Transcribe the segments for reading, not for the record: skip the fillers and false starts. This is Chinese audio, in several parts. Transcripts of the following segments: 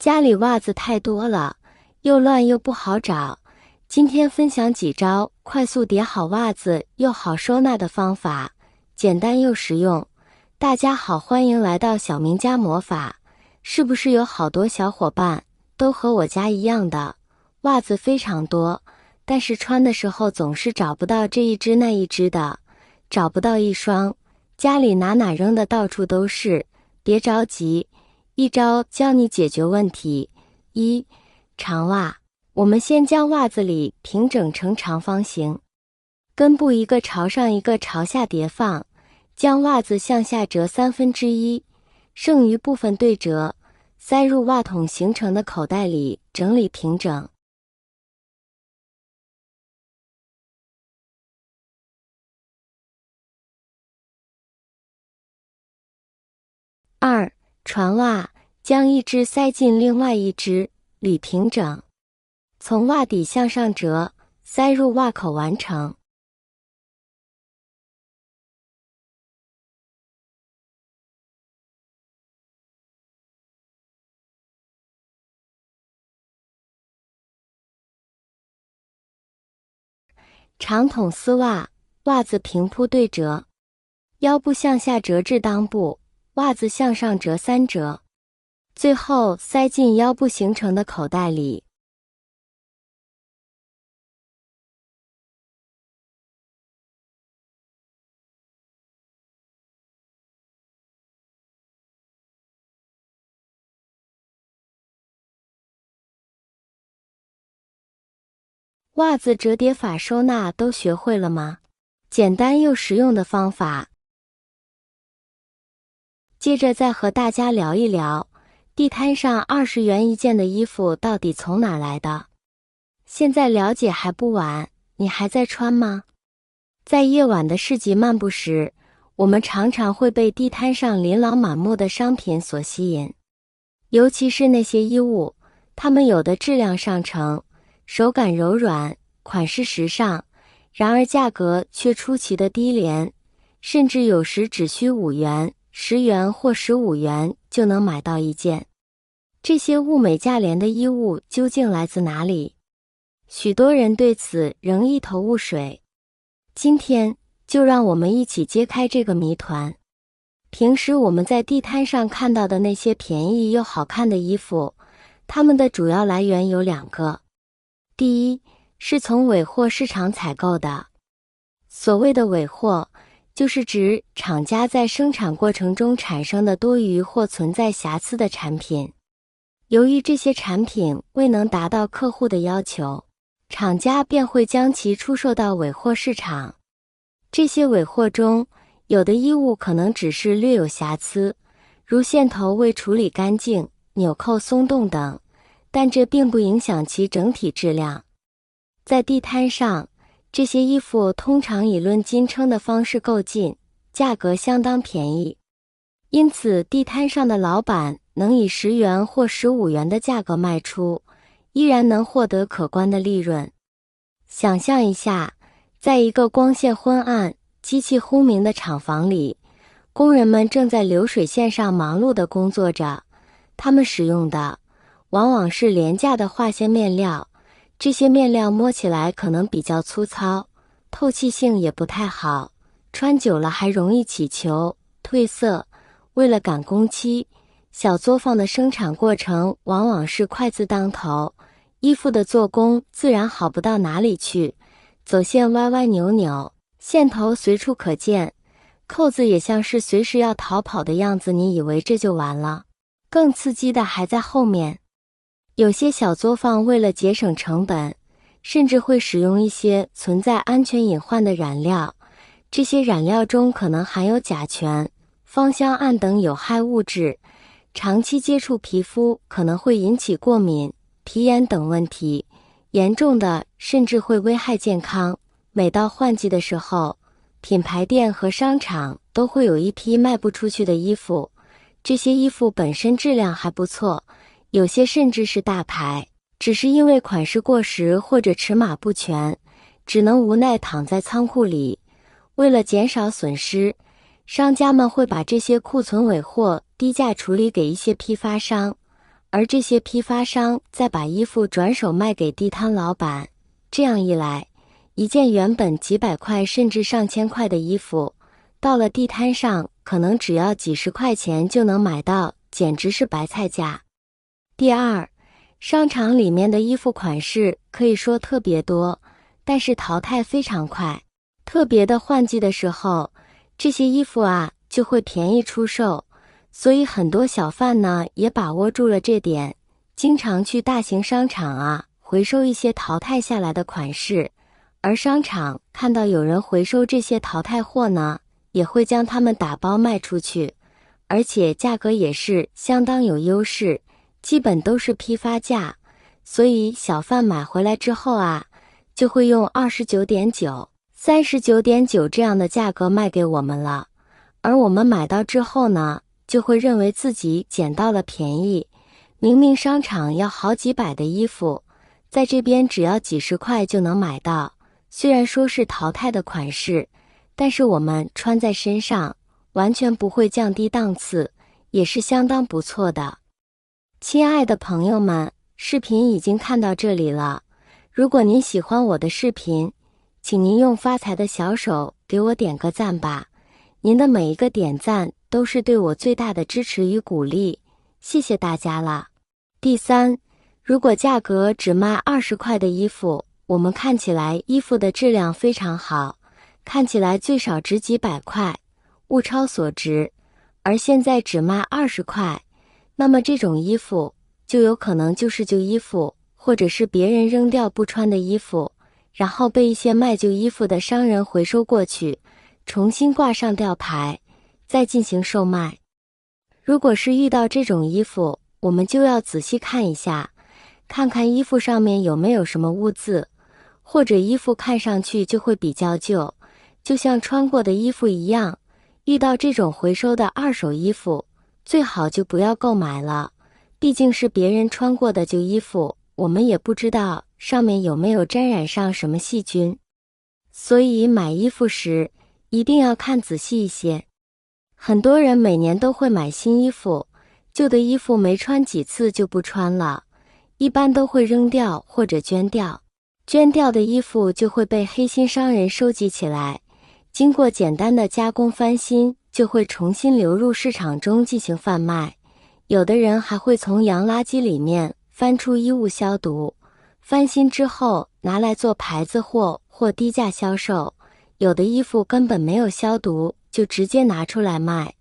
家里袜子太多了，又乱又不好找。今天分享几招快速叠好袜子又好收纳的方法，简单又实用。大家好，欢迎来到小明家魔法。是不是有好多小伙伴都和我家一样的，袜子非常多，但是穿的时候总是找不到这一只那一只的，找不到一双，家里哪扔的到处都是。别着急，一招教你解决问题。一、长袜。我们先将袜子里平整成长方形，根部一个朝上一个朝下叠放，将袜子向下折1/3，剩余部分对折，塞入袜筒形成的口袋里，整理平整。二、船袜。将一只塞进另外一只，捋平整，从袜底向上折，塞入袜口完成。长筒丝袜。袜子平铺对折，腰部向下折至裆部，袜子向上折3折，最后塞进腰部形成的口袋里。袜子折叠法收纳都学会了吗？简单又实用的方法。接着再和大家聊一聊，地摊上20元一件的衣服到底从哪来的？现在了解还不晚，你还在穿吗？在夜晚的市集漫步时，我们常常会被地摊上琳琅满目的商品所吸引，尤其是那些衣物，它们有的质量上乘，手感柔软，款式时尚，然而价格却出奇的低廉，甚至有时只需5元、10元或15元就能买到一件。这些物美价廉的衣物究竟来自哪里？许多人对此仍一头雾水。今天就让我们一起揭开这个谜团。平时我们在地摊上看到的那些便宜又好看的衣服，它们的主要来源有2个。第一，是从尾货市场采购的。所谓的尾货，就是指厂家在生产过程中产生的多余或存在瑕疵的产品。由于这些产品未能达到客户的要求，厂家便会将其出售到尾货市场。这些尾货中，有的衣物可能只是略有瑕疵，如线头未处理干净、纽扣松动等，但这并不影响其整体质量。在地摊上，这些衣服通常以论斤称的方式购进，价格相当便宜。因此，地摊上的老板能以10元或15元的价格卖出，依然能获得可观的利润。想象一下，在一个光线昏暗、机器轰鸣的厂房里，工人们正在流水线上忙碌地工作着，他们使用的往往是廉价的化纤面料，这些面料摸起来可能比较粗糙，透气性也不太好，穿久了还容易起球、褪色。为了赶工期，小作坊的生产过程往往是快字当头，衣服的做工自然好不到哪里去，走线歪歪扭扭，线头随处可见，扣子也像是随时要逃跑的样子，你以为这就完了？更刺激的还在后面。有些小作坊为了节省成本，甚至会使用一些存在安全隐患的染料，这些染料中可能含有甲醛、芳香胺等有害物质，长期接触皮肤可能会引起过敏、皮炎等问题，严重的甚至会危害健康。每到换季的时候，品牌店和商场都会有一批卖不出去的衣服，这些衣服本身质量还不错，有些甚至是大牌，只是因为款式过时或者尺码不全，只能无奈躺在仓库里。为了减少损失，商家们会把这些库存尾货低价处理给一些批发商，而这些批发商再把衣服转手卖给地摊老板，这样一来，一件原本几百块甚至上千块的衣服，到了地摊上可能只要几十块钱就能买到，简直是白菜价。第二，商场里面的衣服款式可以说特别多，但是淘汰非常快。特别的换季的时候，这些衣服啊就会便宜出售，所以很多小贩呢也把握住了这点，经常去大型商场啊回收一些淘汰下来的款式，而商场看到有人回收这些淘汰货呢，也会将它们打包卖出去，而且价格也是相当有优势，基本都是批发价，所以小贩买回来之后啊，就会用29.9、39.9这样的价格卖给我们了，而我们买到之后呢，就会认为自己捡到了便宜，明明商场要好几百的衣服，在这边只要几十块就能买到，虽然说是淘汰的款式，但是我们穿在身上完全不会降低档次，也是相当不错的。亲爱的朋友们，视频已经看到这里了，如果您喜欢我的视频，请您用发财的小手给我点个赞吧，您的每一个点赞都是对我最大的支持与鼓励，谢谢大家了。第三，如果价格只卖20块的衣服，我们看起来衣服的质量非常好，看起来最少值几百块，物超所值，而现在只卖20块，那么这种衣服就有可能就是旧衣服，或者是别人扔掉不穿的衣服，然后被一些卖旧衣服的商人回收过去，重新挂上吊牌，再进行售卖。如果是遇到这种衣服，我们就要仔细看一下，看看衣服上面有没有什么污渍，或者衣服看上去就会比较旧，就像穿过的衣服一样，遇到这种回收的二手衣服，最好就不要购买了，毕竟是别人穿过的旧衣服，我们也不知道上面有没有沾染上什么细菌，所以买衣服时一定要看仔细一些。很多人每年都会买新衣服，旧的衣服没穿几次就不穿了，一般都会扔掉或者捐掉。捐掉的衣服就会被黑心商人收集起来，经过简单的加工翻新，就会重新流入市场中进行贩卖。有的人还会从洋垃圾里面翻出衣物消毒，翻新之后拿来做牌子货或低价销售。有的衣服根本没有消毒，就直接拿出来卖。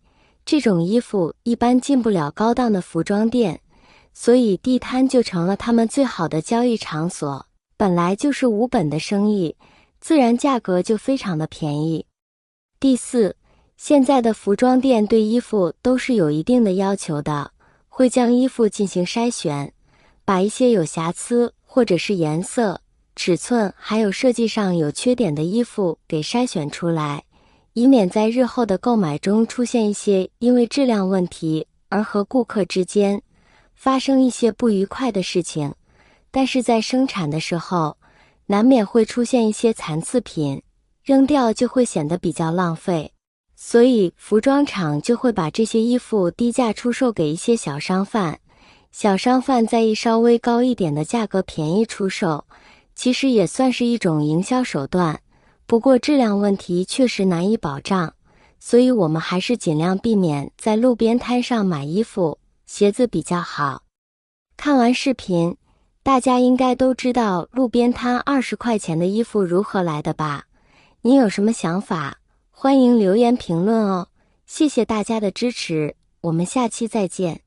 这种衣服一般进不了高档的服装店，所以地摊就成了他们最好的交易场所。本来就是无本的生意，自然价格就非常的便宜。第四，现在的服装店对衣服都是有一定的要求的，会将衣服进行筛选，把一些有瑕疵或者是颜色、尺寸还有设计上有缺点的衣服给筛选出来，以免在日后的购买中出现一些因为质量问题而和顾客之间发生一些不愉快的事情。但是在生产的时候，难免会出现一些残次品，扔掉就会显得比较浪费，所以服装厂就会把这些衣服低价出售给一些小商贩，小商贩再以稍微高一点的价格便宜出售，其实也算是一种营销手段。不过质量问题确实难以保障，所以我们还是尽量避免在路边摊上买衣服、鞋子比较好。看完视频，大家应该都知道路边摊20块钱的衣服如何来的吧？你有什么想法？欢迎留言评论哦。谢谢大家的支持，我们下期再见。